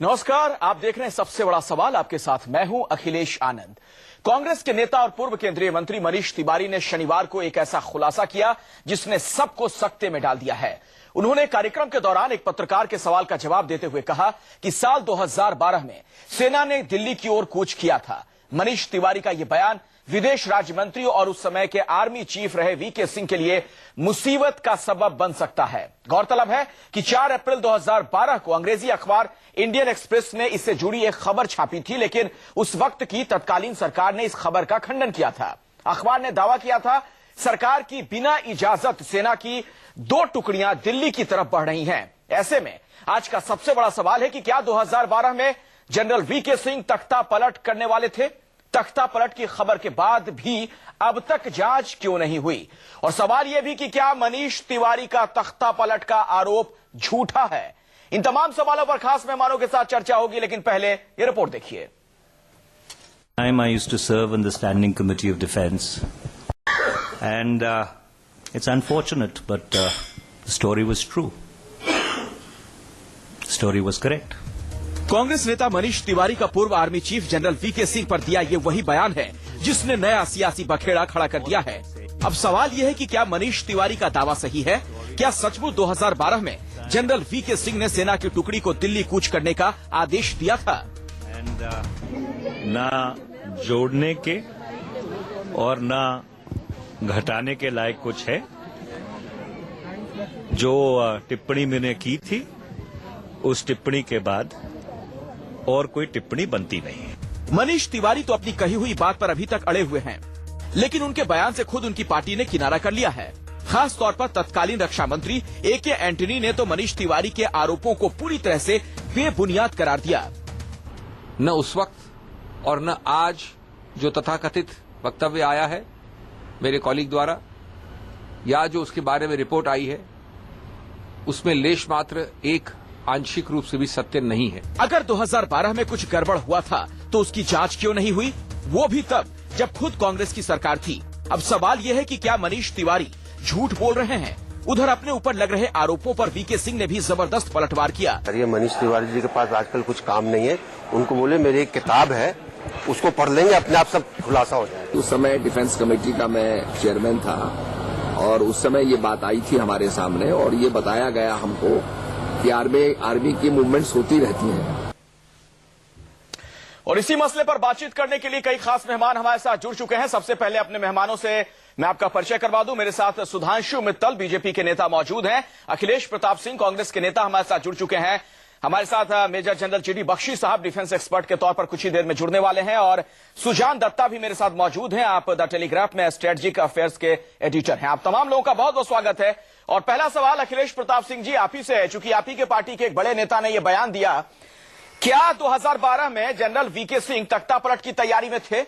नमस्कार, आप देख रहे हैं सबसे बड़ा सवाल। आपके साथ मैं हूं अखिलेश आनंद। कांग्रेस के नेता और पूर्व केंद्रीय मंत्री मनीष तिवारी ने शनिवार को एक ऐसा खुलासा किया जिसने सबको सकते में डाल दिया है। उन्होंने कार्यक्रम के दौरान एक पत्रकार के सवाल का जवाब देते हुए कहा कि साल 2012 में सेना ने दिल्ली की ओर कूच किया था। मनीष तिवारी का यह बयान विदेश राज्य मंत्री और उस समय के आर्मी चीफ रहे वीके सिंह के लिए मुसीबत का सबब बन सकता है। गौरतलब है कि 4 अप्रैल 2012 को अंग्रेजी अखबार इंडियन एक्सप्रेस ने इससे जुड़ी एक खबर छापी थी, लेकिन उस वक्त की तत्कालीन सरकार ने इस खबर का खंडन किया था। अखबार ने दावा किया था सरकार की बिना इजाजत सेना की 2 टुकड़ियां दिल्ली की तरफ बढ़ रही हैं। ऐसे में आज का सबसे बड़ा सवाल है कि क्या 2012 में जनरल वीके सिंह तख्ता पलट करने वाले थे? तख्ता पलट की खबर के बाद भी अब तक जांच क्यों नहीं हुई? और सवाल यह भी कि क्या मनीष तिवारी का तख्ता पलट का आरोप झूठा है? इन तमाम सवालों पर खास मेहमानों के साथ चर्चा होगी, लेकिन पहले ये रिपोर्ट देखिए। I used to serve on the Standing Committee of Defense, and it's unfortunate, but the story was true. The story was correct. Congress नेता मनीष तिवारी का पूर्व army chief general VK Singh पर दिया ये वही बयान है जिसने नया सियासी बखेड़ा खड़ा कर दिया है। अब सवाल यह है कि क्या मनीष तिवारी का दावा सही है? क्या सचमुच 2012 में जनरल वीके सिंह ने सेना की टुकड़ी को दिल्ली कूच करने का आदेश दिया था? ना जोड़ने के और ना घटाने के लायक कुछ है। जो टिप्पणी मैंने की थी उस टिप्पणी के बाद और कोई टिप्पणी बनती नहीं है। मनीष तिवारी तो अपनी कही हुई बात पर अभी तक अड़े हुए हैं, लेकिन उनके बयान से खुद उनकी पार्टी ने किनारा कर लिया है। खास तौर पर तत्कालीन रक्षा मंत्री एके एंटनी ने तो मनीष तिवारी के आरोपों को पूरी तरह से बेबुनियाद करार दिया। न उस वक्त और न आज जो तथाकथित वक्तव्य आया है मेरे कॉलीग द्वारा या जो उसके बारे में रिपोर्ट आई है, उसमें लेश मात्र एक आंशिक रूप से भी सत्य नहीं है। अगर 2012 में कुछ गड़बड़ हुआ था तो उसकी जांच क्यों नहीं हुई? वो भी तब जब खुद कांग्रेस की सरकार थी। अब सवाल यह है कि क्या मनीष तिवारी झूठ बोल रहे हैं? उधर अपने ऊपर लग रहे आरोपों पर वीके सिंह ने भी जबरदस्त पलटवार किया। ये मनीष तिवारी जी के पास आजकल कुछ काम नहीं है, उनको बोले मेरी एक किताब है उसको पढ़ लेंगे, अपने आप सब खुलासा हो जाएगा। उस समय डिफेंस कमेटी का मैं चेयरमैन था और उस समय ये बात आई थी हमारे सामने और ये बताया गया हमको कि आर्मी की मूवमेंट्स होती रहती हैं। और इसी मसले पर बातचीत करने के लिए कई खास मेहमान हमारे साथ जुड़ चुके हैं। सबसे पहले अपने मेहमानों से मैं आपका परिचय करवा दूं। मेरे साथ सुधांशु मित्तल बीजेपी के नेता मौजूद हैं। अखिलेश प्रताप सिंह कांग्रेस के नेता हमारे साथ जुड़ चुके हैं। हमारे साथ मेजर जनरल जीडी बख्शी साहब डिफेंस एक्सपर्ट के तौर पर कुछ ही देर में जुड़ने वाले हैं और सुजान दत्ता भी मेरे साथ मौजूद हैं। आप द टेलीग्राफ में स्ट्रेटेजिक अफेयर्स के एडिटर हैं। आप तमाम लोगों का बहुत बहुत स्वागत है। और पहला सवाल अखिलेश प्रताप सिंह जी आप ही से है, चूंकि आप ही के पार्टी के एक बड़े नेता ने यह बयान दिया, क्या 2012 में जनरल वीके सिंह तख्ता पलट की तैयारी में थे?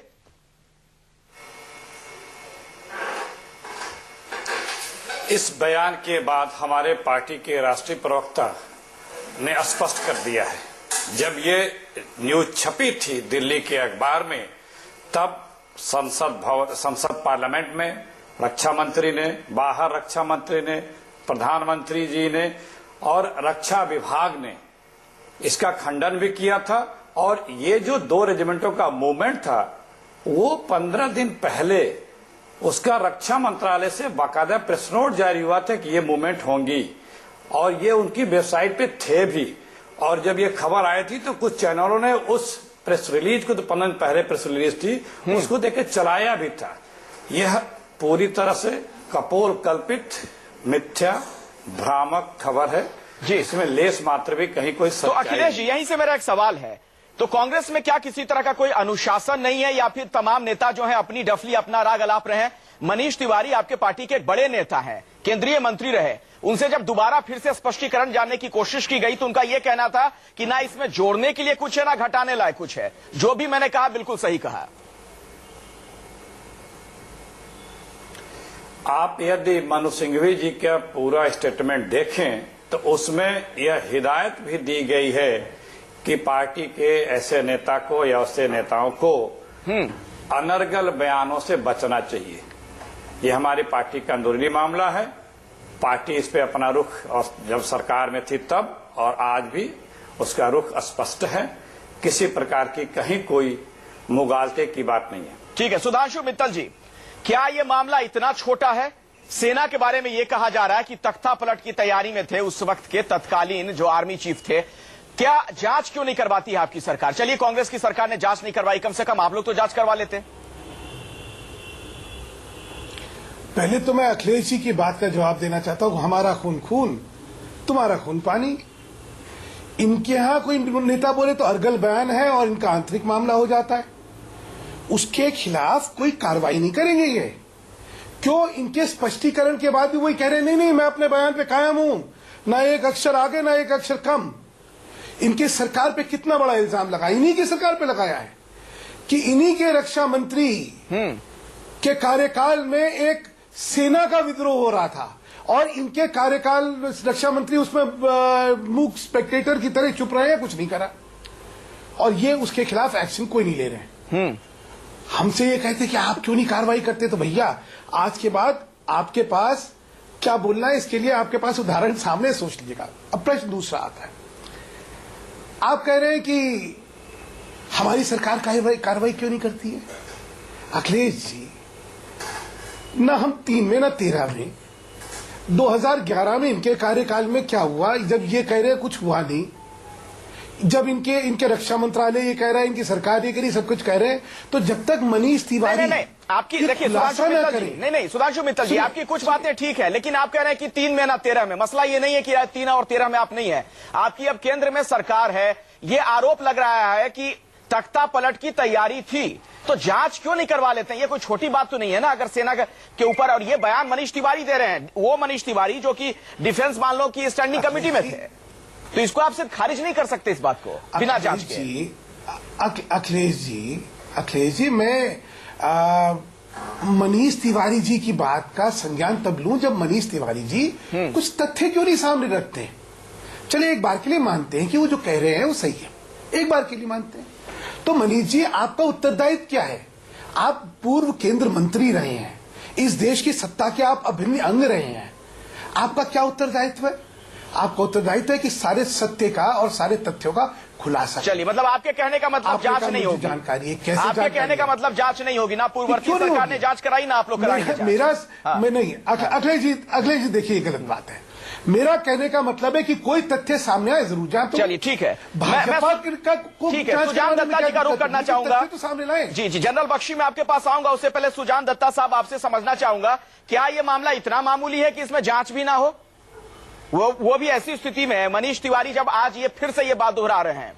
इस बयान के बाद हमारे पार्टी के राष्ट्रीय प्रवक्ता ने स्पष्ट कर दिया है। जब ये न्यूज छपी थी दिल्ली के अखबार में, तब संसद पार्लियामेंट में रक्षा मंत्री ने, बाहर रक्षा मंत्री ने, प्रधानमंत्री जी ने और रक्षा विभाग ने इसका खंडन भी किया था। और ये जो 2 रेजिमेंटों का मूवमेंट था वो 15 दिन पहले उसका रक्षा मंत्रालय से बाकायदा प्रेस नोट जारी हुआ था कि ये मूवमेंट होंगी और ये उनकी वेबसाइट पे थे भी। और जब ये खबर आई थी तो कुछ चैनलों ने उस प्रेस रिलीज को, तो 15 दिन पहले प्रेस रिलीज थी, उसको देख चलाया भी था। यह पूरी तरह से कपोल कल्पित मिथ्या भ्रामक खबर है जी, इसमें लेस मात्र भी कहीं कोई सच्चाई। तो अखिलेश जी यहीं से मेरा एक सवाल है, तो कांग्रेस में क्या किसी तरह का कोई अनुशासन नहीं है या फिर तमाम नेता जो है अपनी डफली अपना राग अलाप रहे हैं? मनीष तिवारी आपके पार्टी के एक बड़े नेता हैं, केंद्रीय मंत्री रहे, उनसे जब दोबारा फिर से स्पष्टीकरण जानने की कोशिश की गई तो उनका यह कहना था कि ना इसमें जोड़ने के लिए कुछ है ना घटाने लायक कुछ है। जो भी मैंने कहा बिल्कुल सही कहा। आप यदि मनु सिंघवी जी का पूरा स्टेटमेंट देखें तो उसमें यह हिदायत भी दी गई है कि पार्टी के ऐसे नेता को या उससे नेताओं को अनर्गल बयानों से बचना चाहिए। ये हमारी पार्टी का अंदरूनी मामला है। पार्टी इस पे अपना रुख और जब सरकार में थी तब और आज भी उसका रुख स्पष्ट है, किसी प्रकार की कहीं कोई मुगालते की बात नहीं है। ठीक है सुधांशु मित्तल जी, क्या ये मामला इतना छोटा है? सेना के बारे में यह कहा जा रहा है कि तख्ता पलट की तैयारी में थे उस वक्त के तत्कालीन जो आर्मी चीफ थे। क्या जांच क्यों नहीं करवाती है आपकी सरकार? चलिए कांग्रेस की सरकार ने जांच नहीं करवाई, कम से कम आप लोग तो जांच करवा लेते। पहले तो मैं अखिलेश जी की बात का जवाब देना चाहता हूं। हमारा खून खून, तुम्हारा खून पानी। इनके यहां कोई नेता बोले तो अर्गल बयान है और इनका आंतरिक मामला हो जाता है, उसके खिलाफ कोई कार्रवाई नहीं करेंगे ये। क्यों? इनके स्पष्टीकरण के बाद भी वही कह रहे नहीं नहीं मैं अपने बयान पे कायम हूं, ना एक अक्षर आगे ना एक अक्षर कम। इनके सरकार पे कितना बड़ा इल्जाम लगा, इन्हीं की सरकार पे लगाया है कि इन्हीं के रक्षा मंत्री के कार्यकाल में एक सेना का विद्रोह हो रहा था और इनके कार्यकाल रक्षा मंत्री उसमें मूक स्पेक्टेटर की तरह चुप रहे हैं, कुछ नहीं करा, और ये उसके खिलाफ एक्शन कोई नहीं ले रहे हैं। हमसे ये कहते कि आप क्यों नहीं कार्रवाई करते? तो भैया आज के बाद आपके पास क्या बोलना है, इसके लिए आपके पास उदाहरण सामने, सोच लीजिएगा। अब प्रश्न दूसरा आता है, आप कह रहे हैं कि हमारी सरकार कार्रवाई क्यों नहीं करती है? अखिलेश जी, ना हम 3 में ना 13 में, 2011 में इनके कार्यकाल में क्या हुआ? जब ये कह रहे हैं कुछ हुआ नहीं, जब इनके रक्षा मंत्रालय ये कह रहा है, इनकी सरकार ये कह रही, सब कुछ कह रहे हैं, तो जब तक मनीष तिवारी नहीं, आपकी देखिए सुधांशु मित्तल जी, नहीं सुधांशु मित्तल जी, आपकी कुछ बातें ठीक है, लेकिन आप कह रहे हैं कि 3 में ना 13 में। मसला ये नहीं है कि 3 और 13 में आप नहीं है, आपकी अब केंद्र में सरकार है। ये आरोप लग रहा है कि तख्ता पलट की तैयारी थी, तो जांच क्यों नहीं करवा लेते हैं? ये कोई छोटी बात तो नहीं है ना, अगर सेना के ऊपर। और ये बयान मनीष तिवारी दे रहे हैं, वो मनीष तिवारी जो कि डिफेंस मान लो की स्टैंडिंग कमेटी में थे, तो इसको आप सिर्फ खारिज नहीं कर सकते इस बात को बिना जांच के। अखिलेश जी, मैं मनीष तिवारी जी की बात का संज्ञान तब लूं जब मनीष तिवारी जी कुछ तथ्य क्यों नहीं सामने रखते? चलिए एक बार के लिए मानते हैं कि वो जो कह रहे हैं वो सही है, एक बार के लिए मानते हैं, तो मनीष जी आपका उत्तरदायित्व क्या है? आप पूर्व केंद्र मंत्री रहे हैं, इस देश की सत्ता के आप अभिन्न अंग रहे हैं, आपका क्या उत्तरदायित्व है? आपका उत्तरदायित्व है कि सारे सत्य का और सारे तथ्यों का खुलासा। चलिए, मतलब आपके कहने का मतलब जांच नहीं होगी, जानकारी है कैसे? आपके कहने का मतलब जांच नहीं होगी ना, पूर्ववर्ती सरकार ने जांच कराई ना, आप लोग कराएंगे? मैं नहीं, अखिलेश जी देखिए, ये गलत बात है। मेरा कहने का मतलब है कि कोई तथ्य सामने आए जरूर जाए। तो चलिए ठीक है, भाजपा ठीक है, सुजान दत्ता जी का रुख करना चाहूंगा। तो सामने लाए। जी, जनरल बख्शी मैं आपके पास आऊंगा, उससे पहले सुजान दत्ता साहब आपसे समझना चाहूंगा, क्या ये मामला इतना मामूली है कि इसमें जांच भी ना हो? वो भी ऐसी स्थिति में है मनीष तिवारी, जब आज ये फिर से ये बात दोहरा रहे हैं।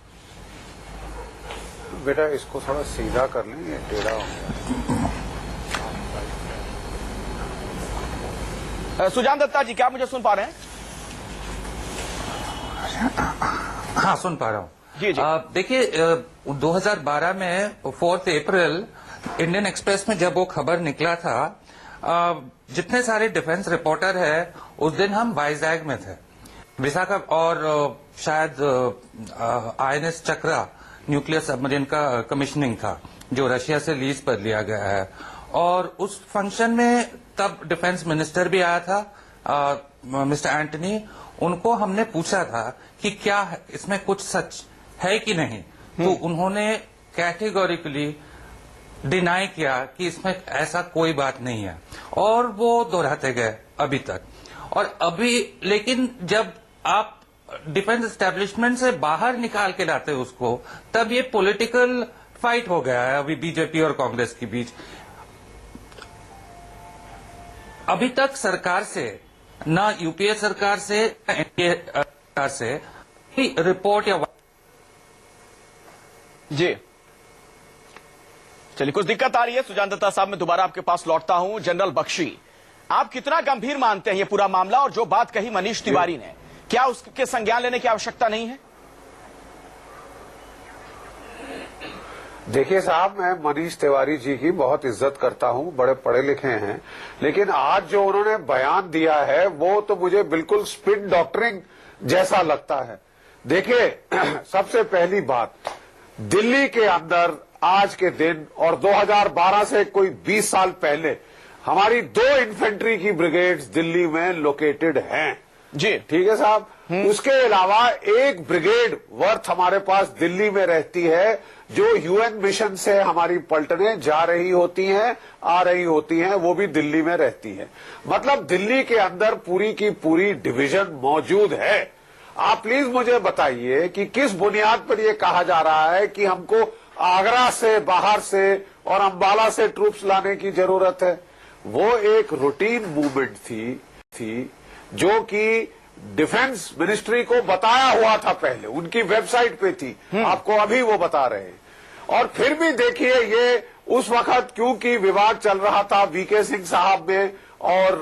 बेटा इसको थोड़ा सीधा कर लें, ये टेढ़ा हो गया। सुजान दत्ता जी, क्या आप मुझे सुन पा रहे हैं? हाँ, सुन पा रहा हूँ। जी जी। देखिए, 2012 में 4 अप्रैल इंडियन एक्सप्रेस में जब वो खबर निकला था, जितने सारे डिफेंस रिपोर्टर है, उस दिन हम वाइजैग में थे, विशाखा, और शायद INS चक्रा न्यूक्लियर सबमरीन का कमिश्निंग था जो रशिया से लीज पर लिया गया है, और उस फंक्शन में तब डिफेंस मिनिस्टर भी आया था, मिस्टर एंटनी। उनको हमने पूछा था कि क्या इसमें कुछ सच है कि नहीं, तो उन्होंने कैटेगोरिकली डिनाई किया कि इसमें ऐसा कोई बात नहीं है, और वो दोहराते गए अभी तक। और अभी लेकिन जब आप डिफेंस एस्टेब्लिशमेंट से बाहर निकाल के लाते हैं उसको, तब ये पॉलिटिकल फाइट हो गया है अभी बीजेपी और कांग्रेस के बीच। अभी तक सरकार से, ना यूपीए सरकार से, एनडीए सरकार से रिपोर्ट या जी, चलिए कुछ दिक्कत आ रही है सुजान दत्ता साहब, मैं दोबारा आपके पास लौटता हूं। जनरल बख्शी, आप कितना गंभीर मानते हैं ये पूरा मामला, और जो बात कही मनीष तिवारी ने, क्या उसके संज्ञान लेने की आवश्यकता नहीं है? देखिए साहब, मैं मनीष तिवारी जी की बहुत इज्जत करता हूं, बड़े पढ़े लिखे हैं, लेकिन आज जो उन्होंने बयान दिया है वो तो मुझे बिल्कुल स्पिन डॉक्टरिंग जैसा लगता है। देखिए, सबसे पहली बात, दिल्ली के अंदर आज के दिन और 2012 से कोई 20 साल पहले हमारी 2 इन्फेंट्री की ब्रिगेड्स दिल्ली में लोकेटेड हैं। जी। ठीक है साहब। उसके अलावा एक ब्रिगेड वर्थ हमारे पास दिल्ली में रहती है, जो यूएन मिशन से हमारी पलटने जा रही होती हैं, आ रही होती हैं, वो भी दिल्ली में रहती है। मतलब दिल्ली के अंदर पूरी की पूरी डिवीजन मौजूद है। आप प्लीज मुझे बताइए कि किस बुनियाद पर यह कहा जा रहा है कि हमको आगरा से, बाहर से और अंबाला से ट्रूप्स लाने की जरूरत है। वो एक रूटीन मूवमेंट थी जो कि डिफेंस मिनिस्ट्री को बताया हुआ था, पहले उनकी वेबसाइट पे थी, आपको अभी वो बता रहे हैं। और फिर भी देखिए, ये उस वक्त क्योंकि विवाद चल रहा था वीके सिंह साहब में और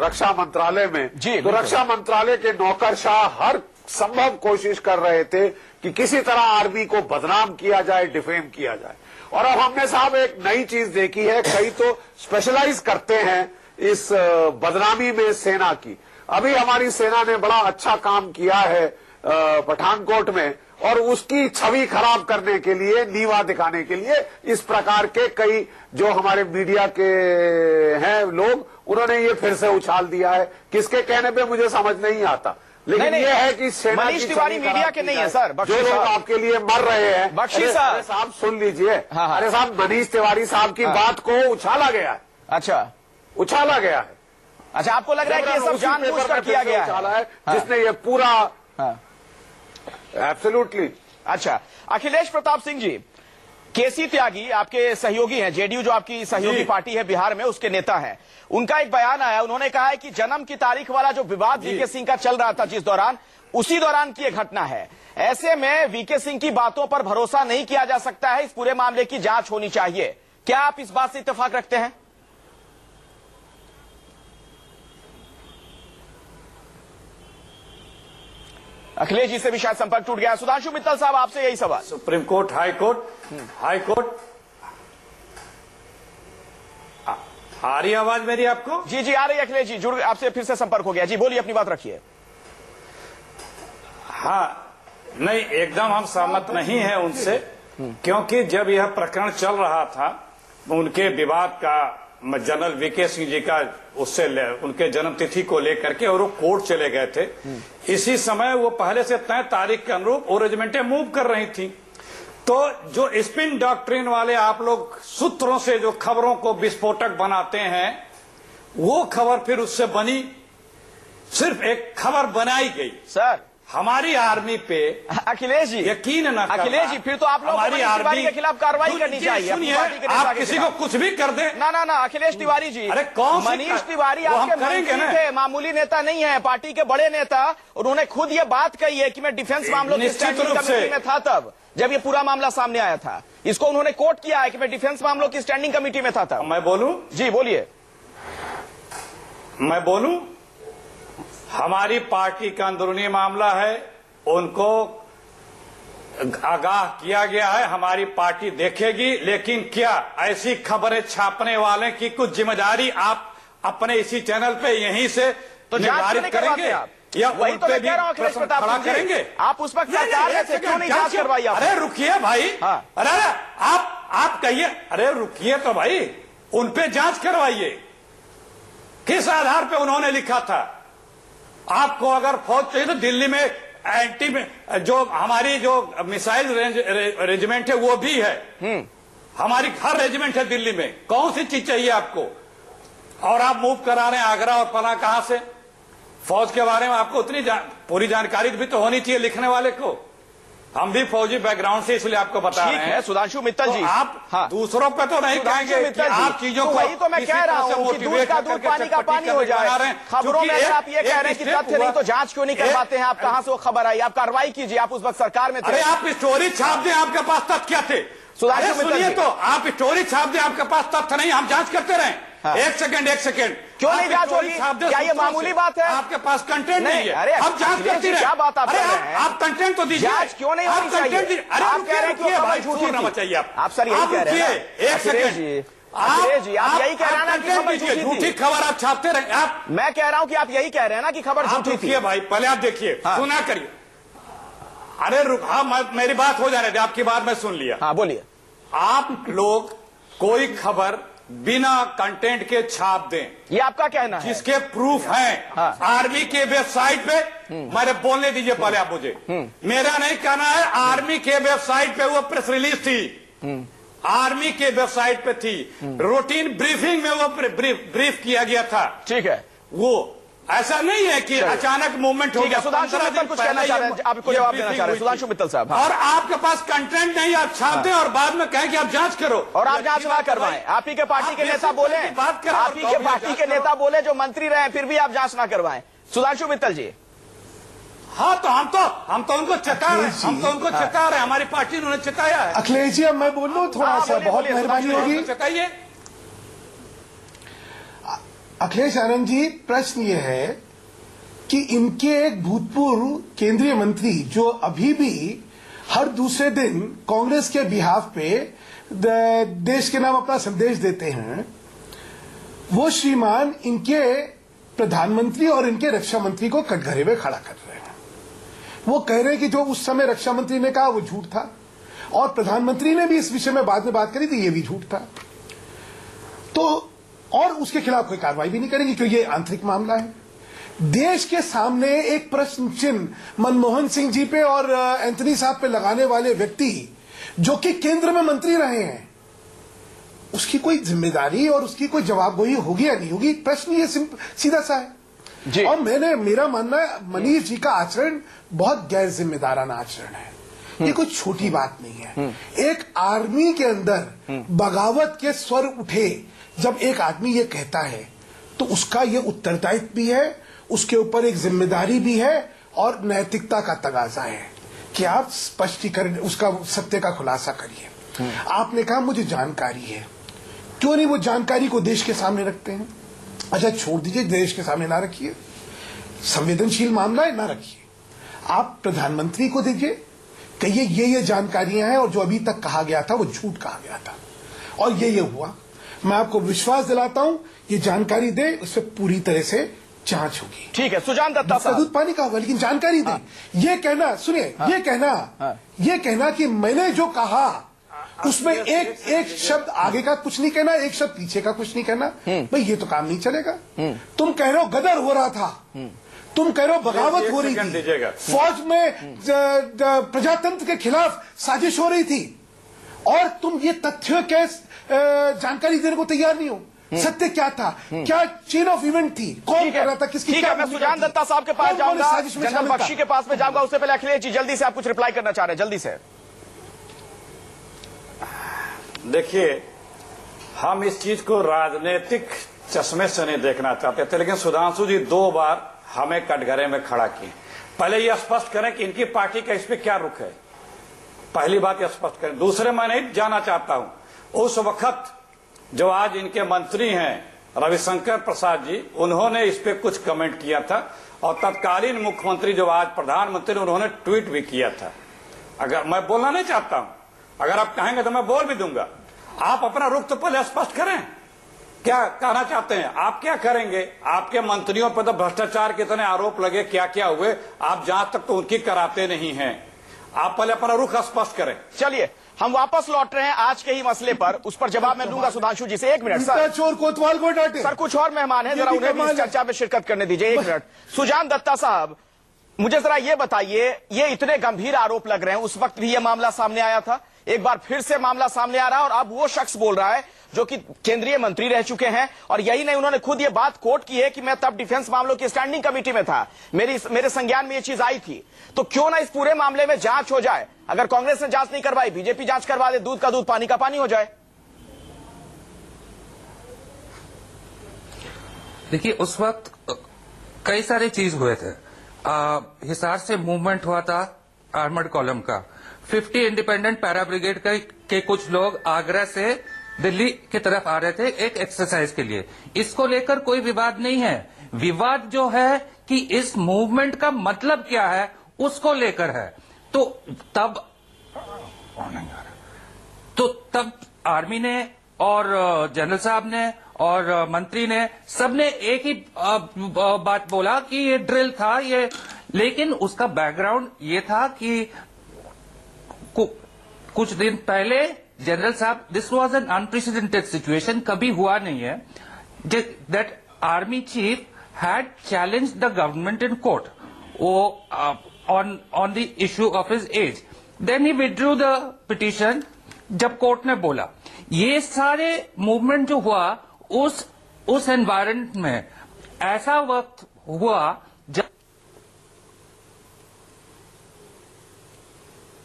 रक्षा मंत्रालय में, तो रक्षा मंत्रालय के नौकरशाह हर संभव कोशिश कर रहे थे कि किसी तरह आर्मी को बदनाम किया जाए, डिफेम किया जाए। और अब हमने साहब एक नई चीज देखी है, कई तो स्पेशलाइज करते हैं इस बदनामी में सेना की। अभी हमारी सेना ने बड़ा अच्छा काम किया है पठानकोट में, और उसकी छवि खराब करने के लिए, नीवा दिखाने के लिए इस प्रकार के कई जो हमारे मीडिया के हैं लोग, उन्होंने ये फिर से उछाल दिया है। किसके कहने पे मुझे समझ नहीं आता, लेकिन ये है कि सेना मनीष तिवारी मीडिया के नहीं है सर, जो लोग आपके लिए मर रहे हैं। बख्शी साहब सुन लीजिए। अरे साहब, मनीष तिवारी साहब की बात को उछाला गया है। अच्छा, उछाला गया है। अच्छा, आपको लग रहा है कि ये सब जानबूझकर किया गया है, जिसने ये पूरा एब्सोल्युटली। अच्छा, अखिलेश प्रताप सिंह जी, केसी त्यागी आपके सहयोगी हैं, जेडीयू जो आपकी सहयोगी पार्टी है बिहार में, उसके नेता हैं। उनका एक बयान आया, उन्होंने कहा है कि जन्म की तारीख वाला जो विवाद वीके सिंह का चल रहा था जिस दौरान, उसी दौरान की यह घटना है। ऐसे में वीके सिंह की बातों पर भरोसा नहीं किया जा सकता है, इस पूरे मामले की जांच होनी चाहिए। क्या आप इस बात से इत्तेफाक रखते हैं? अखिलेश जी से भी शायद संपर्क टूट गया। सुधांशु मित्तल साहब, आपसे यही सवाल। सुप्रीम कोर्ट, हाई कोर्ट, आ रही आवाज मेरी आपको? जी जी, आ रही है अखिलेश जी, जुड़ आपसे फिर से संपर्क हो गया। जी बोलिए, अपनी बात रखिए। हाँ, नहीं, एकदम हम सहमत नहीं है उनसे, क्योंकि जब यह प्रकरण चल रहा था, उनके विवाद का, जनरल वीके सिंह जी का, उससे उनके जन्मतिथि को लेकर के, और वो कोर्ट चले गए थे। इसी समय वो पहले से तय तारीख के अनुरूप वो रेजिमेंटें मूव कर रही थी। तो जो स्पिन डॉक्ट्रिन वाले आप लोग सूत्रों से जो खबरों को विस्फोटक बनाते हैं, वो खबर फिर उससे बनी, सिर्फ एक खबर बनाई गई। सर, हमारी आर्मी पे अखिलेश जी यकीन न करना। अखिलेश जी, फिर तो आप लोग हमारी आर्मी के खिलाफ कार्रवाई करनी चाहिए। सुनिए, आप किसी को कुछ भी कर दें। ना ना ना, अखिलेश तिवारी जी, अरे कौन मनीष तिवारी आपके मंत्री थे, मामूली नेता नहीं है, पार्टी के बड़े नेता। उन्होंने खुद ये बात कही है कि मैं डिफेंस मामलों की स्टैंडिंग कमेटी में था तब, जब ये पूरा मामला सामने आया था। इसको उन्होंने कोट किया है कि मैं डिफेंस मामलों की स्टैंडिंग कमेटी में था तब। मैं बोलूं? जी बोलिए। मैं बोलूं? हमारी पार्टी का अंदरूनी मामला है, उनको आगाह किया गया है, हमारी पार्टी देखेगी। लेकिन क्या ऐसी खबरें छापने वाले की कुछ जिम्मेदारी आप अपने इसी चैनल पे यहीं से तो निर्धारित करेंगे, या वही तो मैं कह रहा हूं अखिलेश प्रताप सिंह जी, करेंगे? आप उस वक्त सरकार में थे, क्यों नहीं जांच करवाई? अरे रुकिए भाई। अरे आप कहिए, अरे रुकिए तो भाई, उन पे जांच करवाइए। किस आधार पे उन्होंने लिखा था? आपको अगर फौज चाहिए तो दिल्ली में एंटी में जो हमारी जो मिसाइल रेजिमेंट है वो भी है। हमारी हर रेजिमेंट है दिल्ली में। कौन सी चीज चाहिए आपको? और आप मूव करा रहे हैं आगरा और पना कहां से? फौज के बारे में आपको उतनी पूरी जानकारी भी तो होनी चाहिए लिखने वाले को। हम भी फौजी बैकग्राउंड से, इसलिए आपको बता रहे हैं। सुधांशु मित्तल जी, आप दूसरों पे तो नहीं कहेंगे कि आप चीजों को, वही तो मैं कह रहा हूं कि दूध का दूध पानी का पानी हो जाए। खबरों में आप ये कह रहे हैं कि तथ्य नहीं तो जांच क्यों नहीं करवाते हैं? आप कहां से वो खबर आई? आप कार्रवाई कीजिए, आप उस वक्त सरकार में थे। अरे आप स्टोरी छाप दें, आपके पास तथ्य थे। सुनिए तो, आप स्टोरी छाप दें, आपके पास तथ्य नहीं, हम जांच करते रहे। एक सेकंड क्यों नहीं जांच होगी? क्या ये मामूली बात है? आपके पास कंटेंट नहीं है। अरे हम जांच करते रहे। क्या बात आप कर रहे हैं? आप कंटेंट तो दीजिए। जांच क्यों नहीं होनी चाहिए? अरे आप कह रहे हैं कि खबर झूठी होना चाहिए। आप सर यही कह रहे हैं? एक सेकंड जी, आप यही कह रहे हैं ना कि खबर झूठी थी? झूठी खबर आप छापते रहे। आप, मैं कह रहा हूं कि आप यही कह रहे हैं ना कि खबर झूठी थी। भाई पहले आप देखिए, सुना करिए। अरे मेरी बात हो जाने दे, आपकी बात मैं सुन लिया। हाँ बोलिए। आप लोग कोई खबर बिना कंटेंट के छाप दें, ये आपका कहना है? जिसके प्रूफ हैं। हाँ। आर्मी के वेबसाइट पे, मेरे बोलने दीजिए पहले आप मुझे, मेरा नहीं कहना है, आर्मी के वेबसाइट पे वो प्रेस रिलीज थी, आर्मी के वेबसाइट पे थी, रूटीन ब्रीफिंग में वो ब्रीफ किया गया था। ठीक है, वो ऐसा नहीं है कि अचानक मूवमेंट हो गया। सुधांशु मित्तल कुछ कहना चाह रहे हैं, आपको जवाब देना चाह रहे हैं सुधांशु मित्तल साहब। और आपके पास कंटेंट नहीं, आप छाप दें और बाद में कहें कि आप जांच करो, और आप जांच ना करवाएं। आप ही के पार्टी के नेता बोले, आप ही के पार्टी के नेता बोले जो मंत्री रहे, फिर भी आप जांच ना करवाएं। सुधांशु मित्तल जी। हाँ, तो हम तो उनको चेता रहे हैं, हमारी पार्टी ने उन्हें चेताया है। अखिलेश जी, अब मैं बोल लूं थोड़ा सा, बहुत मेहरबानी होगी। चेताइए। अखिलेश आनंद जी, प्रश्न ये है कि इनके एक भूतपूर्व केंद्रीय मंत्री जो अभी भी हर दूसरे दिन कांग्रेस के बिहाफ पे देश के नाम अपना संदेश देते हैं, वो श्रीमान इनके प्रधानमंत्री और इनके रक्षा मंत्री को कटघरे में खड़ा कर रहे हैं। वो कह रहे हैं कि जो उस समय रक्षा मंत्री ने कहा वो झूठ था, और प्रधानमंत्री ने भी इस विषय में बाद में बात करी थी, ये भी झूठ था। तो और उसके खिलाफ कोई कार्रवाई भी नहीं करेंगे क्योंकि ये आंतरिक मामला है। देश के सामने एक प्रश्न चिन्ह मनमोहन सिंह जी पे और एंथनी साहब पे लगाने वाले व्यक्ति जो कि केंद्र में मंत्री रहे हैं, उसकी कोई जिम्मेदारी और उसकी कोई जवाबगोही होगी या नहीं होगी, प्रश्न ये सीधा सा है जी। और मेरा मानना है मनीष जी का आचरण बहुत गैर जिम्मेदाराना आचरण है। ये कोई छोटी बात नहीं है। एक आर्मी के अंदर बगावत के स्वर उठे जब एक आदमी ये कहता है तो उसका ये उत्तरदायित्व भी है, उसके ऊपर एक जिम्मेदारी भी है और नैतिकता का तगाजा है कि आप स्पष्टीकरण, उसका सत्य का खुलासा करिए। आपने कहा मुझे जानकारी है, क्यों नहीं वो जानकारी को देश के सामने रखते हैं? अच्छा, छोड़ दीजिए, देश के सामने ना रखिए, संवेदनशील मामला है, ना रखिए, आप प्रधानमंत्री को दीजिए, कहिए ये जानकारियां हैं और जो अभी तक कहा गया था वो झूठ कहा गया था और ये हुआ। मैं आपको विश्वास दिलाता हूं, ये जानकारी दे, उस पर पूरी तरह से जांच होगी। ठीक है, सुजान दत्ता साहब। दूध पानी का होगा, लेकिन जानकारी दे। ये कहना, सुनिए, ये कहना कि मैंने जो कहा उसमें एक शब्द आगे का कुछ नहीं कहना, एक शब्द पीछे का कुछ नहीं कहना, भाई ये तो काम नहीं चलेगा। तुम कह रहे हो गदर हो रहा था, तुम कह रहे हो बगावत हो रही थी, फौज में प्रजातंत्र के खिलाफ साजिश हो रही थी, और तुम ये तथ्य के जानकारी देने को तैयार नहीं हो। सत्य क्या था, क्या चेन ऑफ इवेंट थी, कौन कर रहा था, किसकी? ठीक है, मैं सुजान दत्ता साहब के पास जाऊंगा, जनरल बख्शी के पास में जाऊंगा, उससे पहले अखिलेश जी जल्दी से आप कुछ रिप्लाई करना चाह रहे हैं, जल्दी से। देखिए, हम इस चीज को राजनीतिक चश्मे से नहीं देखना चाहते थे, लेकिन सुधांशु जी 2 बार हमें कटघरे में खड़ा किए। पहले यह स्पष्ट करें कि इनकी पार्टी का इस पे क्या रुख है, पहली बात यह स्पष्ट करें। दूसरे, मैं नहीं जानना चाहता हूं, उस वक्त जो आज इनके मंत्री हैं रविशंकर प्रसाद जी, उन्होंने इस पे कुछ कमेंट किया था, और तत्कालीन मुख्यमंत्री जो आज प्रधानमंत्री, उन्होंने ट्वीट भी किया था। अगर मैं बोलना नहीं चाहता हूं, अगर आप कहेंगे तो मैं बोल भी दूंगा। आप अपना रुख तो पहले स्पष्ट करें, क्या कहना चाहते हैं, आप क्या करेंगे? आपके मंत्रियों पर तो भ्रष्टाचार के इतने आरोप लगे, क्या क्या हुए, आप जांच तक तो उनकी कराते नहीं हैं। आप पहले अपना रुख स्पष्ट करें। चलिए, हम वापस लौट रहे हैं आज के ही मसले पर, उस पर जवाब मैं दूंगा सुधांशु जी से। 1 मिनट सर, चोर कोतवाल को डांटे। सर, कुछ और मेहमान हैं, जरा उन्हें भी इस चर्चा में शिरकत करने दीजिए। 1 मिनट, सुजान दत्ता साहब, मुझे जरा ये बताइए, ये इतने गंभीर आरोप लग रहे हैं, उस वक्त भी ये मामला सामने आया था, एक बार फिर से मामला सामने आ रहा है, और अब वो शख्स बोल रहा है जो कि केंद्रीय मंत्री रह चुके हैं, और यही नहीं, उन्होंने खुद ये बात कोट की है कि मैं तब डिफेंस मामलों की स्टैंडिंग कमेटी में था, मेरे संज्ञान में ये चीज आई थी। तो क्यों ना इस पूरे मामले में जांच हो जाए? अगर कांग्रेस ने जांच नहीं करवाई, बीजेपी जांच करवा दे, दूध का दूध पानी का पानी हो जाए। देखिए, उस वक्त कई सारे चीज हुए थे। हिसार से मूवमेंट हुआ था आर्मर्ड कॉलम का, 50 इंडिपेंडेंट पैरा ब्रिगेड के कुछ लोग आगरा से दिल्ली की तरफ आ रहे थे एक एक्सरसाइज के लिए। इसको लेकर कोई विवाद नहीं है। विवाद जो है कि इस मूवमेंट का मतलब क्या है, उसको लेकर है। तो तब आर्मी ने और जनरल साहब ने और मंत्री ने सबने एक ही बात बोला कि ये ड्रिल था, ये, लेकिन उसका बैकग्राउंड ये था कि कुछ दिन पहले जनरल साहब, this was an unprecedented situation, कभी हुआ नहीं है that army chief had challenge the government in court on the issue of his age. Then he withdrew the petition जब कोर्ट ने बोला। ये सारे मूवमेंट जो हुआ उस एनवायरमेंट में ऐसा वक्त हुआ जब।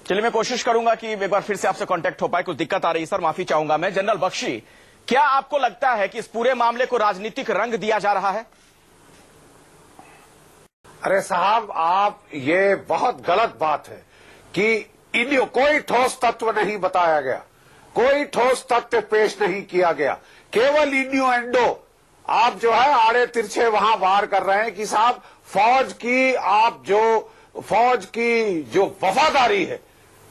चलिए मैं कोशिश करूंगा कि एक बार फिर से आपसे कांटेक्ट हो पाए, कुछ दिक्कत आ रही है सर, माफी चाहूंगा मैं। जनरल बख्शी, क्या आपको लगता है कि इस पूरे मामले को राजनीतिक रंग दिया जा रहा है? अरे साहब, आप ये बहुत गलत बात है कि कोई ठोस तत्व नहीं बताया गया, कोई ठोस तथ्य पेश नहीं किया गया, केवल इन्यूएंडो आप जो है आड़े तिरछे वहां वार कर रहे हैं कि साहब फौज की जो वफादारी है,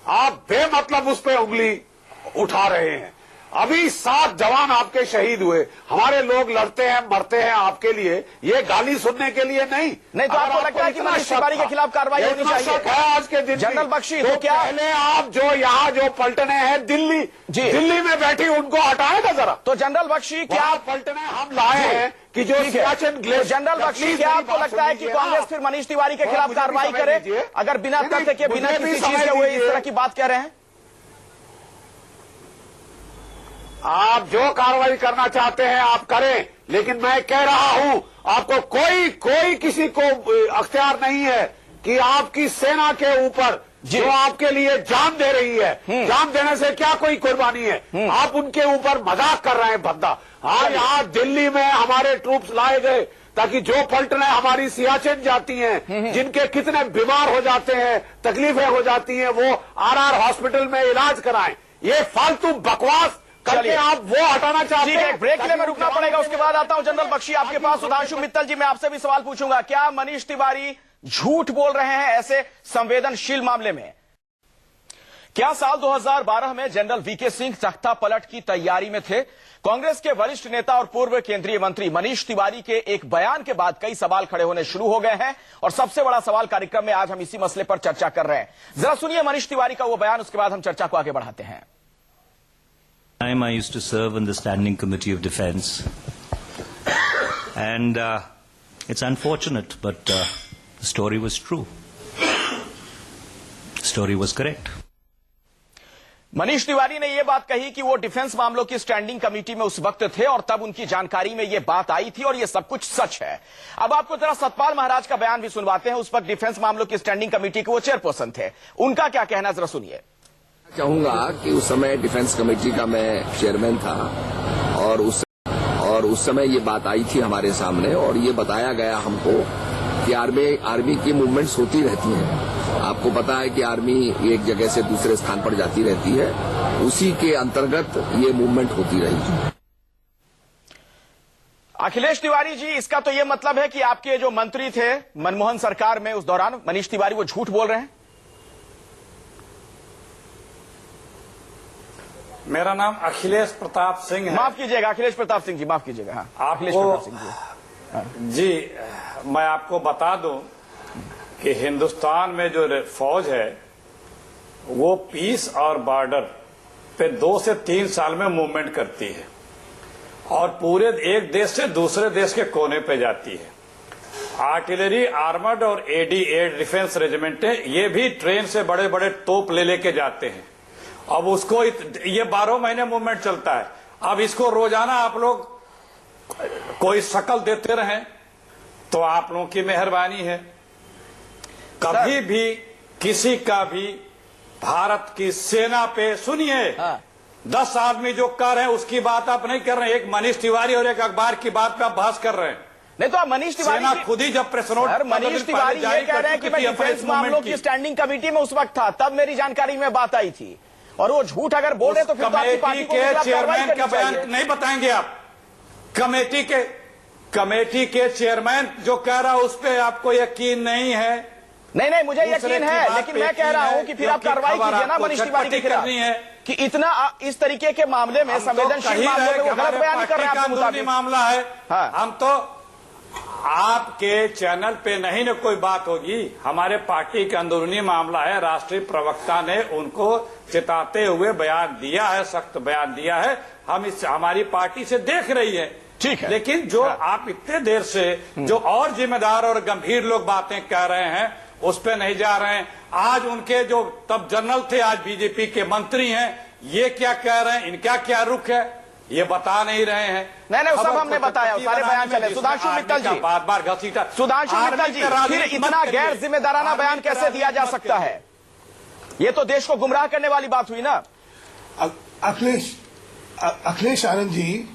आप बेमतलब उस पे उंगली उठा रहे हैं। अभी 7 जवान आपके शहीद हुए, हमारे लोग लड़ते हैं मरते हैं आपके लिए, ये गाली सुनने के लिए नहीं। तो आपको लगता है कि मनीष तिवारी के खिलाफ कार्रवाई होनी चाहिए? शक है आज के दिन। जनरल बख्शी, तो क्या पहले आप जो यहाँ जो पलटने हैं दिल्ली में बैठी उनको हटाएगा जरा। तो जनरल बख्शी, क्या पलटने हम लाए हैं कि जो सियाचिन ग्लेशियर। जनरल बख्शी, क्या आपको लगता है कि कांग्रेस फिर मनीष तिवारी के खिलाफ कार्रवाई करे, अगर बिना तथ्य के, बिना किसी चीज के हुए इस तरह की बात कह रहे हैं? आप जो कार्रवाई करना चाहते हैं आप करें, लेकिन मैं कह रहा हूं आपको कोई किसी को अख्तियार नहीं है कि आपकी सेना के ऊपर जो आपके लिए जान दे रही है, जान देने से क्या कोई कुर्बानी है, आप उनके ऊपर मजाक कर रहे हैं भद्दा। आज यहाँ दिल्ली में हमारे ट्रूप्स लाए गए ताकि जो पलटने हमारी सियाचिन जाती हैं, जिनके कितने बीमार हो जाते हैं, तकलीफें हो जाती हैं, वो आरआर हॉस्पिटल में इलाज कराएं। ये फालतू बकवास करके आप वो हटाना चाहते हैं। ब्रेक के लिए मैं रुकना पड़ेगा, उसके बाद आता हूं जनरल बख्शी आपके पास। सुधांशु मित्तल जी, मैं आपसे भी सवाल पूछूंगा, क्या मनीष तिवारी झूठ बोल रहे हैं ऐसे संवेदनशील मामले में? क्या साल 2012 में जनरल वीके सिंह तख्ता पलट की तैयारी में थे? कांग्रेस के वरिष्ठ नेता और पूर्व केंद्रीय मंत्री मनीष तिवारी के एक बयान के बाद कई सवाल खड़े होने शुरू हो गए हैं, और सबसे बड़ा सवाल कार्यक्रम में आज हम इसी मसले पर चर्चा कर रहे हैं। जरा सुनिए मनीष तिवारी का वो बयान, उसके बाद हम चर्चा को आगे बढ़ाते हैं। I used to serve on the Standing Committee of Defense, and it's unfortunate, but the story was true. The story was correct. Manish Tiwari ने यह बात कही कि वो डिफेंस मामलों की स्टैंडिंग कमेटी में उस वक्त थे और तब उनकी जानकारी में यह बात आई थी, और यह सब कुछ सच है। अब आपको जरा सतपाल महाराज का बयान भी सुनवाते हैं। उस वक्त डिफेंस मामलों की स्टैंडिंग कमेटी के वो चेयरपर्सन थे, उनका क्या कहना, जरा सुनिए। चाहूंगा कि उस समय डिफेंस कमेटी का मैं चेयरमैन था, और उस समय ये बात आई थी हमारे सामने, और ये बताया गया हमको कि आर्मी की मूवमेंट्स होती रहती हैं। आपको पता है कि आर्मी एक जगह से दूसरे स्थान पर जाती रहती है, उसी के अंतर्गत ये मूवमेंट होती रही। अखिलेश तिवारी जी, इसका तो ये मतलब है कि आपके जो मंत्री थे मनमोहन सरकार में उस दौरान, मनीष तिवारी वो झूठ बोल रहे हैं? मेरा नाम अखिलेश प्रताप सिंह है। माफ कीजिएगा अखिलेश प्रताप सिंह जी, माफ कीजिएगा। हाँ, अखिलेश प्रताप सिंह जी। जी, मैं आपको बता दूं कि हिंदुस्तान में जो फौज है वो पीस और बॉर्डर पे 2 से 3 साल में मूवमेंट करती है, और पूरे एक देश से दूसरे देश के कोने पे जाती है। आर्टिलरी, आर्मर्ड और एडी एयर डिफेंस रेजिमेंटें ये भी ट्रेन से बड़े बड़े तोप ले लेके जाते हैं। अब उसको ये 12 महीने मूवमेंट चलता है। अब इसको रोजाना आप लोग कोई शक्ल देते रहें तो आप लोगों की मेहरबानी है। कभी भी किसी का भी भारत की सेना पे, सुनिए, 10 आदमी जो कर रहे हैं उसकी बात आप नहीं कर रहे हैं, एक मनीष तिवारी और एक अखबार की बात पे आप बहस कर रहे हैं। नहीं तो आप मनीष तिवारी सेना खुद ही जब प्रेस नोट, मनीष तिवारी ये कह रहे हैं कि मैं डिफेंस मामलों की स्टैंडिंग कमेटी में उस वक्त था, तब मेरी जानकारी में बात आई थी, और वो झूठ अगर बोले तो फिर कमेटी के चेयरमैन का बयान नहीं बताएंगे आप? कमेटी के चेयरमैन जो कह रहा है उस पर आपको यकीन नहीं है? नहीं, मुझे यकीन है, लेकिन मैं कह रहा हूं कि फिर आप कार्रवाई कीजिए ना मनीष तिवारी के खिलाफ, कि इतना इस तरीके के मामले में, संवेदनशील मामले में वो गलत बयान कर रहे हैं आपके मुताबिक। मामला है। हम तो आप आपके चैनल पे नहीं न कोई बात होगी। हमारे पार्टी का अंदरूनी मामला है, राष्ट्रीय प्रवक्ता ने उनको चिताते हुए बयान दिया है, सख्त बयान दिया है। हम इस हमारी पार्टी से देख रही है, ठीक है। लेकिन जो आप इतने देर से जो और जिम्मेदार और गंभीर लोग बातें कह रहे हैं उस पे नहीं जा रहे हैं। आज उनके जो तब जनरल थे, आज बीजेपी के मंत्री हैं, ये क्या कह रहे हैं, इनका क्या रुख है, ये बता नहीं रहे हैं। नहीं, सब हमने बताया, सारे बयान चले। सुधांशु मित्तल जी, बार बार घसीटा। सुधांशु मित्तल जी, फिर इतना गैर जिम्मेदाराना बयान कैसे दिया जा सकता है? ये तो देश को गुमराह करने वाली बात हुई ना। अखिलेश आनंद जी,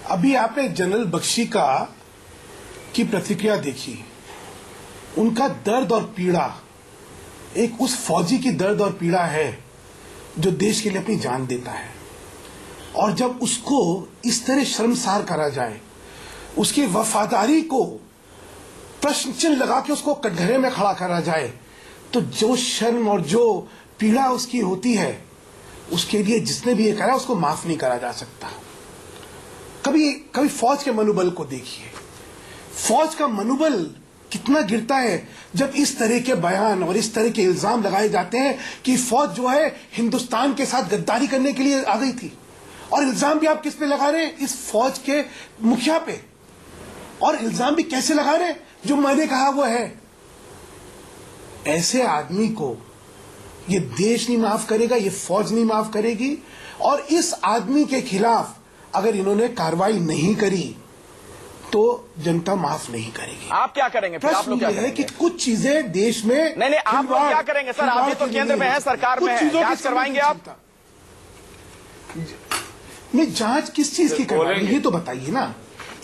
अभी आपने जनरल बख्शी की प्रतिक्रिया देखी। उनका दर्द और पीड़ा एक उस फौजी की दर्द और पीड़ा है जो देश के लिए अपनी जान देता है, और जब उसको इस तरह शर्मसार करा जाए, उसकी वफादारी को प्रश्न चिन्ह लगा के उसको कटघरे में खड़ा करा जाए, तो जो शर्म और जो पीड़ा उसकी होती है, उसके लिए जिसने भी ये करा उसको माफ नहीं करा जा सकता। कभी फौज के मनोबल को देखिए, फौज का मनोबल कितना गिरता है जब इस तरह के बयान और इस तरह के इल्जाम लगाए जाते हैं कि फौज जो है हिंदुस्तान के साथ गद्दारी करने के लिए आ गई थी। और इल्जाम भी आप किस पे लगा रहे हैं? इस फौज के मुखिया पे। और इल्जाम भी कैसे लगा रहे हैं? जो मैंने कहा वो है। ऐसे आदमी को ये देश नहीं माफ करेगा, ये फौज नहीं माफ करेगी। और इस आदमी के खिलाफ अगर इन्होंने कार्रवाई नहीं करी तो जनता माफ नहीं करेगी। आप क्या करेंगे फिर? आप लोग क्या करेंगे? कि कुछ चीजें देश में नहीं, आप लोग क्या करेंगे सर? आप भी तो केंद्र में है, सरकार में है, जांच करवाएंगे आप? नहीं, जांच किस चीज की करवाएंगे ये तो बताइए ना।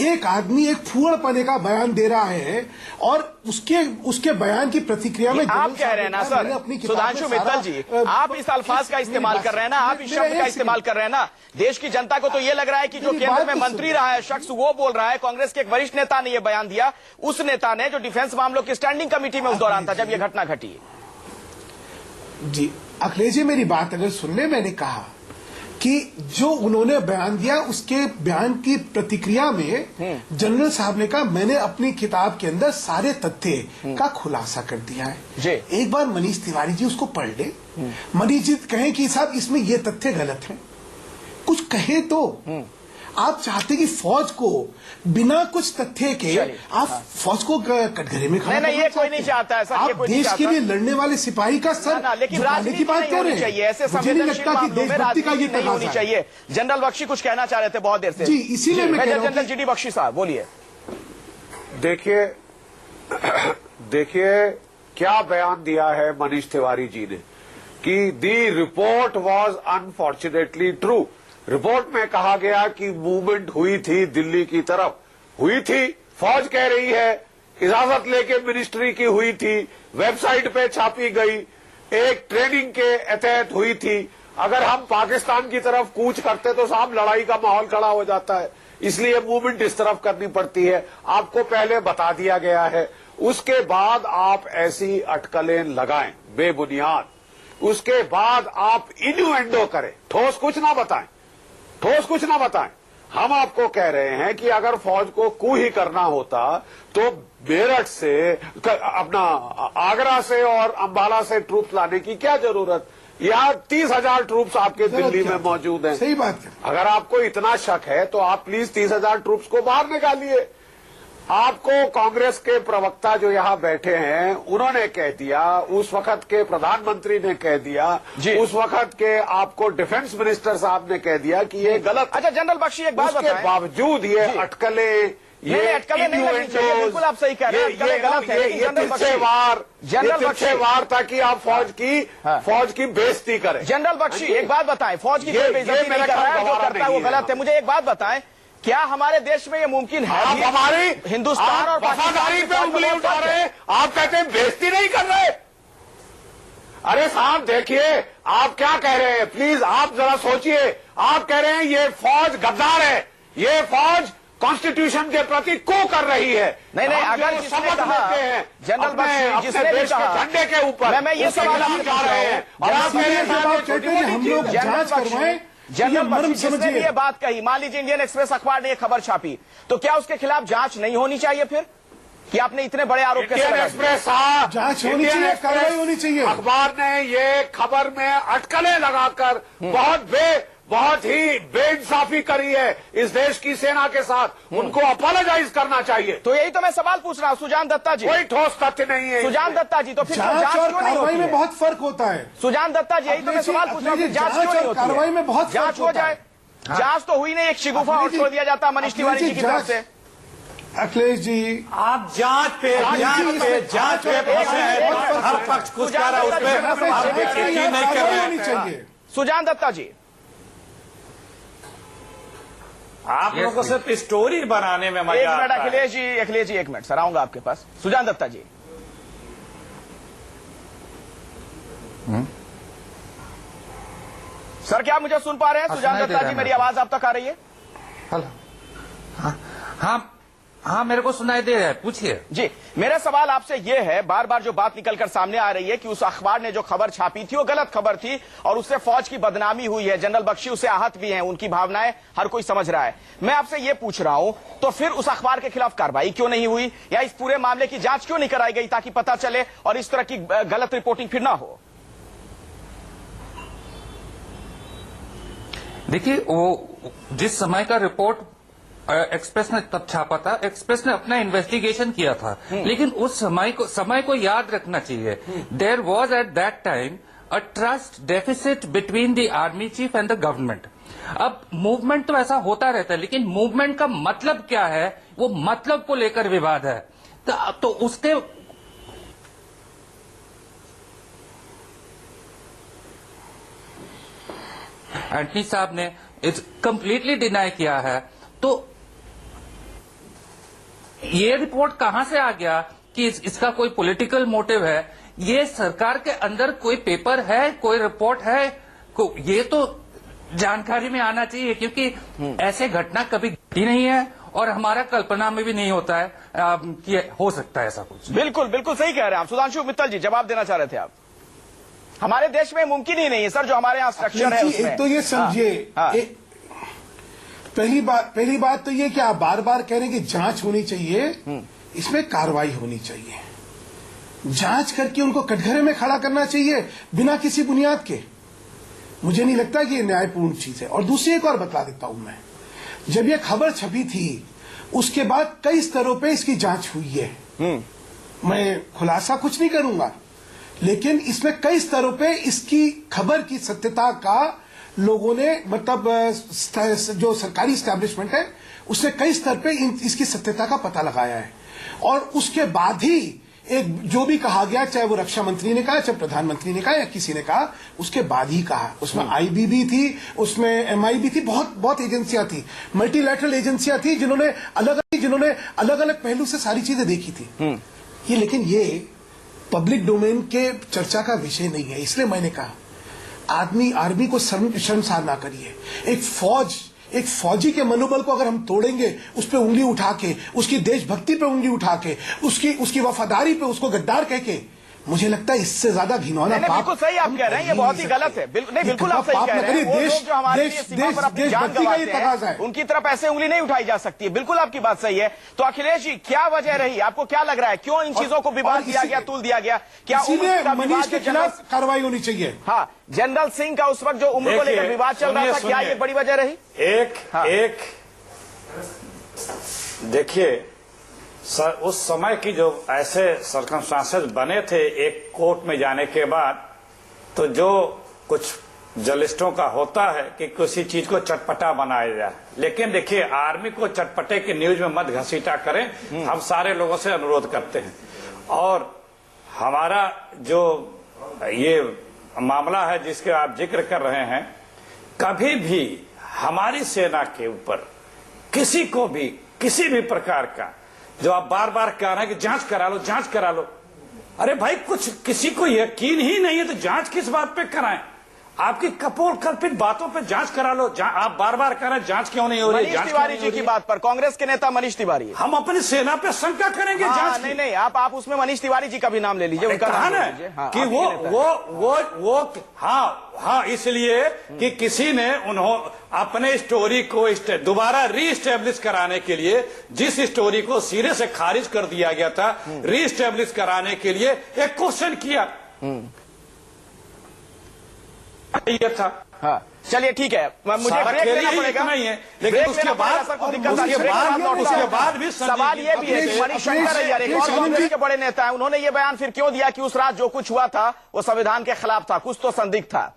एक आदमी एक फूहड़पने का बयान दे रहा है और उसके बयान की प्रतिक्रिया में आप कह रहे हैं ना सर, सुधांशु मित्तल जी, आप इस अल्फाज का इस्तेमाल कर रहे हैं ना, आप इस शब्द का इस्तेमाल कर रहे हैं ना। देश की जनता को तो ये लग रहा है कि जो केंद्र में मंत्री रहा है शख्स, वो बोल रहा है। कांग्रेस के एक वरिष्ठ नेता ने यह बयान दिया, उस नेता ने जो डिफेंस मामलों की स्टैंडिंग कमेटी में उस दौरान था जब यह घटना घटी। जी अखिलेश जी, मेरी बात अगर सुन ले, मैंने कहा कि जो उन्होंने बयान दिया उसके बयान की प्रतिक्रिया में जनरल साहब ने कहा मैंने अपनी किताब के अंदर सारे तथ्य का खुलासा कर दिया है। एक बार मनीष तिवारी जी उसको पढ़ ले। मनीष जी कहें कि साहब इसमें ये तथ्य गलत है, कुछ कहे तो। आप चाहते कि फौज को बिना कुछ तथ्य के आप फौज को कटघरे में खड़ा? नहीं, ये कोई नहीं चाहता है सर। आप देश के लिए लड़ने वाले सिपाही का सर लेकिन राजनीति की बात कर रहे हैं। ऐसे संवेदनशील मामलों में राजनीति नहीं होनी चाहिए। जनरल बख्शी कुछ कहना चाह रहे थे बहुत देर से। जी, इसीलिए मैं कह रहा हूं। जनरल जीडी बख्शी साहब बोलिए। देखिए क्या बयान दिया है मनीष तिवारी जी ने कि the report was unfortunately true. Report में कहा गया कि मूवमेंट हुई थी दिल्ली की तरफ, हुई थी, फौज कह रही है, इजाजत लेके मिनिस्ट्री की हुई थी, वेबसाइट पे छापी गई, एक ट्रेनिंग के तहत हुई थी। अगर हम पाकिस्तान की तरफ कूच करते तो साहब लड़ाई का माहौल खड़ा हो जाता है, इसलिए मूवमेंट इस तरफ करनी पड़ती है। आपको पहले बता दिया गया है, उसके बाद आप ऐसी अटकलें लगाएं बेबुनियाद, उसके बाद आप इन्यूएंडो करें, ठोस कुछ ना बताएं, ठोस कुछ ना बताएं। हम आपको कह रहे हैं कि अगर फौज को कू ही करना होता तो मेरठ से, अपना आगरा से और अंबाला से ट्रूप्स लाने की क्या जरूरत? यहाँ 30,000 ट्रूप्स आपके दिल्ली में मौजूद हैं। सही बात है। अगर आपको इतना शक है तो आप प्लीज 30,000 ट्रूप्स को बाहर निकालिए। आपको कांग्रेस के प्रवक्ता जो यहाँ बैठे हैं उन्होंने कह दिया, उस वक्त के प्रधानमंत्री ने कह दिया, उस वक्त के आपको डिफेंस मिनिस्टर साहब ने कह दिया कि ये गलत। अच्छा जनरल बख्शी एक बात बताएं, उसके बावजूद ये अटकलें, ये अटकलें नहीं लगनी चाहिए, बिल्कुल आप सही कह रहे हैं, अटकलें गलत है। ये तिरछे वार ताकि आप फौज की बेइज्जती करें। जनरल बख्शी एक बात बताएं, फौज की बेइज्जती नहीं कर रहा है, जो करता है वो गलत है। मुझे एक बात बताएं, क्या हमारे देश में ये मुमकिन है? आप हमारी हिंदुस्तान और वफादारी पे उंगली उठा रहे हैं, आप कहते हैं बेइज्जती नहीं कर रहे। अरे साहब देखिए आप क्या कह रहे हैं, प्लीज आप जरा सोचिए। आप कह रहे हैं ये फौज गद्दार है, ये फौज कॉन्स्टिट्यूशन के प्रति को कर रही है। नहीं, अगर जिसने कहा जनरल बख्शी, जिसने भी कहा झंडे के ऊपर, मैं ये सवाल जा रहे हैं और आप कहते हैं हम लोग जांच करवाएं। जनरल बख्शी जिसने भी ये बात कही, मान लीजिए इंडियन एक्सप्रेस अखबार ने ये खबर छापी, तो क्या उसके खिलाफ जांच नहीं होनी चाहिए फिर? कि आपने इतने बड़े आरोप कैसे इंडियन लगा दिए? एक्सप्रेस साहब, जांच होनी इंडियन चाहिए, एक्सप्रेस कार्रवाई होनी चाहिए। अखबार ने ये खबर में अटकलें लगाकर बहुत ही बेइंसाफी करी है इस देश की सेना के साथ। उनको अपोलोजाइज करना चाहिए। तो यही तो मैं सवाल पूछ रहा हूं सुजान दत्ता जी। कोई ठोस तथ्य नहीं है। सुजान दत्ता जी, तो फिर जांच जांच और क्यों नहीं कार्रवाई होती में है? बहुत फर्क होता है। सुजान दत्ता जी, यही तो मैं सवाल पूछ रहा हूं, अखिलेश जी, जांच क्यों जांच नहीं और होती कार्रवाई है? में बहुत फर्क जांच हो होता जाए। है। जांच तो हुई नहीं, एक शिगुफा और छोड़ दिया जाता मनीष तिवारी जी की तरफ से। अखिलेश जी, आप जांच पे फंसे हैं। हर पक्ष कुछ कह रहा है उसमें आप यकीन नहीं कर रहे होनी हैं। चाहिए। सुजान दत्ता जी, आप लोगों को सिर्फ स्टोरी बनाने में एक मजा मिनट आता है। अखिलेश जी एक मिनट सर, आऊंगा आपके पास। सुजान दत्ता जी, सर क्या आप मुझे सुन पा रहे हैं? सुजान सुनाई दे दत्ता रहा जी, है मेरी मेरे को। आवाज आप तक आ रही है? हेलो। हाँ मेरे को सुनाई दे रहा है, पूछिए। जी, मेरा सवाल आपसे यह है, बार बार जो बात निकलकर सामने आ रही है कि उस अखबार ने जो खबर छापी थी वो गलत खबर थी और उससे फौज की बदनामी हुई है। जनरल बख्शी उससे आहत भी हैं, उनकी भावनाएं हर कोई समझ रहा है। मैं आपसे यह पूछ रहा हूं, तो फिर उस अखबार के खिलाफ कार्रवाई क्यों नहीं हुई, या इस पूरे मामले की जांच क्यों नहीं कराई गई ताकि पता चले और इस तरह की गलत रिपोर्टिंग फिर ना हो? देखिए, वो जिस समय का रिपोर्ट एक्सप्रेस ने तब छापा था, एक्सप्रेस ने अपना इन्वेस्टिगेशन किया था, लेकिन उस समय को याद रखना चाहिए। There was at that time a trust deficit between the army chief and the government. अब मूवमेंट तो ऐसा होता रहता है, लेकिन मूवमेंट का मतलब क्या है, वो मतलब को लेकर विवाद है। तो उसके एंटनी साहब ने कंप्लीटली डिनाई किया है। तो ये रिपोर्ट कहां से आ गया कि इसका कोई पॉलिटिकल मोटिव है? ये सरकार के अंदर कोई पेपर है, कोई रिपोर्ट है, ये तो जानकारी में आना चाहिए, क्योंकि ऐसे घटना कभी घटी नहीं है और हमारा कल्पना में भी नहीं होता है कि हो सकता है ऐसा कुछ। बिल्कुल बिल्कुल सही कह रहे हैं आप। सुधांशु मित्तल जी, जवाब देना चाह रहे थे आप। हमारे देश में मुमकिन ही नहीं है सर, जो हमारे यहाँ स्ट्रक्चर है उसमें। एक तो ये समझिए, पहली बात तो ये कि आप बार बार कह रहे हैं कि जांच होनी चाहिए, इसमें कार्रवाई होनी चाहिए। जांच करके उनको कटघरे में खड़ा करना चाहिए बिना किसी बुनियाद के। मुझे नहीं लगता कि ये न्यायपूर्ण चीज है। और दूसरी एक और बता देता हूं मैं, जब ये खबर छपी थी उसके बाद कई स्तरों पे इसकी जांच हुई है। मैं खुलासा कुछ नहीं करूंगा, लेकिन इसमें कई स्तरों पे इसकी खबर की सत्यता का लोगों ने, मतलब जो सरकारी एस्टैब्लिशमेंट है उसने कई स्तर पे इसकी सत्यता का पता लगाया है। और उसके बाद ही एक जो भी कहा गया, चाहे वो रक्षा मंत्री ने कहा, चाहे प्रधानमंत्री ने कहा या किसी ने कहा, उसके बाद ही कहा। उसमें आईबीबी थी, उसमें एमआईबी थी, बहुत एजेंसियां थी, मल्टीलैटरल एजेंसियां थी जिन्होंने अलग अलग पहलू से सारी चीजें देखी थी। लेकिन ये पब्लिक डोमेन के चर्चा का विषय नहीं है। इसलिए मैंने कहा आर्मी को शर्मसार ना करिए। एक फौजी के मनोबल को अगर हम तोड़ेंगे, उस पर उंगली उठा के, उसकी देशभक्ति पे उंगली उठा के, उसकी वफादारी पे उसको गद्दार कह के, मुझे लगता है इससे ज्यादा घिनौना पाप। बिल्कुल सही आप कह रहे हैं, ये बहुत ही गलत है। बिल्कुल आप सही कह रहे हैं। वो लोग जो हमारे लिए सीमा पर अपनी जान गंवाते हैं, उनकी तरफ ऐसे उंगली नहीं उठाई जा सकती है। बिल्कुल आपकी बात सही है। तो अखिलेश जी, क्या वजह रही? आपको क्या लग रहा है, क्यों इन चीजों को विवाद दिया गया, तुल दिया गया? क्या मनीष के खिलाफ कार्रवाई होनी चाहिए? हाँ, जनरल सिंह का उस वक्त जो उम्र को लेकर विवाद चल रहा था, क्या ये बड़ी वजह रही? एक देखिए सर, उस समय की जो ऐसे सर्कमस्टांसेस बने थे एक कोर्ट में जाने के बाद, तो जो कुछ जर्नलिस्टों का होता है कि किसी चीज को चटपटा बनाया जाए, लेकिन देखिए आर्मी को चटपटे की न्यूज में मत घसीटा करें, हम सारे लोगों से अनुरोध करते हैं। और हमारा जो ये मामला है जिसके आप जिक्र कर रहे हैं, कभी भी हमारी सेना के ऊपर किसी को भी किसी भी प्रकार का, जो आप बार बार कह रहे हैं कि जांच करा लो, जांच करा लो, अरे भाई कुछ किसी को यकीन ही नहीं है तो जांच किस बात पे कराएं? आपकी कपोल कल्पित बातों पे जांच करा लो। आप बार बार कह रहे हैं जांच क्यों नहीं हो रही? मनीष तिवारी जी की बात पर, कांग्रेस के नेता मनीष तिवारी, हम अपनी सेना पे शंका करेंगे जांच की। नहीं, आप उसमें मनीष तिवारी जी का भी नाम ले लीजिए, उनका नाम ले लीजिए। हाँ, कि वो हाँ, इसलिए कि किसी ने अपने स्टोरी को दोबारा रीस्टेब्लिश कराने के लिए, जिस स्टोरी को सिरे से खारिज कर दिया गया था, रीस्टेब्लिश कराने के लिए एक क्वेश्चन किया। ये था। हाँ, चलिए ठीक है, मुझे ब्रेक लेना पड़ेगा। नहीं है, लेकिन उसके बाद भी सवाल ये भी है कि मणिशंकर अय्यर एक और कांग्रेस के बड़े नेता है, उन्होंने ये बयान फिर क्यों दिया कि उस रात जो कुछ हुआ था वो संविधान के खिलाफ था, कुछ तो संदिग्ध था।